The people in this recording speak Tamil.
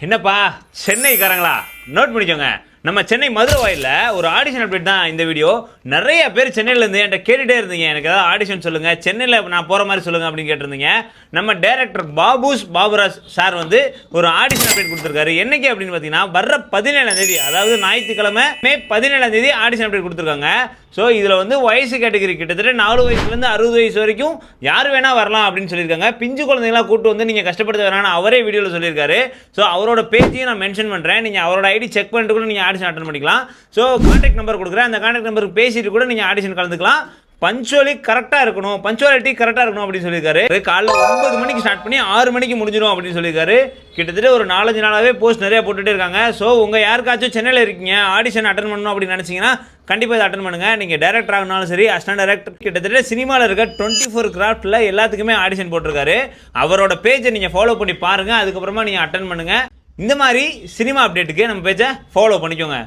என்னப்பா சென்னைக்காரங்களா நோட் பண்ணிக்கோங்க. நம்ம சென்னை மதுரை வாயில ஒரு ஆடிஷன் அப்டேட் தான் இந்த வீடியோ. நிறைய பேர் சென்னையிலேருந்து என்கிட்ட கேட்டுகிட்டே இருந்தீங்க, எனக்கு ஏதாவது ஆடிஷன் சொல்லுங்கள், சென்னையில் நான் போகிற மாதிரி சொல்லுங்கள் அப்படின்னு கேட்டிருந்தீங்க. நம்ம டைரக்டர் பாபுராஜ் சார் வந்து ஒரு ஆடிஷன் அப்டேட் கொடுத்துருக்காரு. என்னைக்கு அப்படின்னு பார்த்தீங்கன்னா வர்ற 17ஆம் தேதி, அதாவது ஞாயிற்றுக்கிழமை மே 17ஆம் தேதி ஆடிஷன் அப்டேட் கொடுத்துருக்காங்க. ஸோ இதில் வந்து வயசு கேட்டகரி கிட்டத்தட்ட 4 வயசுலேருந்து 60 வயசு வரைக்கும் யார் வேணால் வரலாம் அப்படின்னு சொல்லியிருக்காங்க. பிஞ்சு குழந்தைங்களாம் கூட்டு வந்து நீங்கள் கஷ்டப்படுத்த வேணாம்னு அவரே வீடியோவில் சொல்லியிருக்காரு. ஸோ அவரோட பேஜையும் நான் மென்ஷன் பண்ணுறேன், நீங்கள் அவரோட ஐடி செக் பண்ணிட்டு கூட நீங்கள் ஆடிஷன் அட்டன் பண்ணிக்கலாம். ஸோ கான்டாக்ட் நம்பர் கொடுக்குறேன், அந்த கான்டாக்ட் நம்பருக்கு பேசிட்டு கூட நீங்கள் ஆடிஷன் கலந்துக்கலாம். பஞ்சுவாலிட்டி கரெக்டாக இருக்கணும் அப்படின்னு சொல்லியிருக்காரு. காலைல 9 மணிக்கு ஸ்டார்ட் பண்ணி 6 மணிக்கு முடிஞ்சிடும் அப்படின்னு சொல்லியிருக்காரு. கிட்டத்தட்ட ஒரு 4-5 நாளாகவே போஸ்ட் நிறைய போட்டுகிட்டே இருக்காங்க. ஸோ உங்கள் யாருக்காச்சும் சென்னையில் இருக்கீங்க, ஆடிஷன் அட்டன் பண்ணணும் அப்படின்னு நினச்சிங்கன்னா கண்டிப்பாக இதை அட்டன் பண்ணுங்கள். நீங்கள் டேரக்டர் ஆகினாலும் சரி, அசிஸ்டன்ட் டேரக்டர், கிட்டத்தட்ட சினிமாவில் இருக்க 24 கிராஃப்டில் எல்லாத்துக்குமே ஆடிஷன் போட்டிருக்காரு. அவரோட பேஜை நீங்கள் ஃபாலோ பண்ணி பாருங்கள், அதுக்கப்புறமா நீங்கள் அட்டன் பண்ணுங்கள். இந்த மாதிரி சினிமா அப்டேட்டுக்கு நம்ம பேஜை ஃபாலோ பண்ணிக்கோங்க.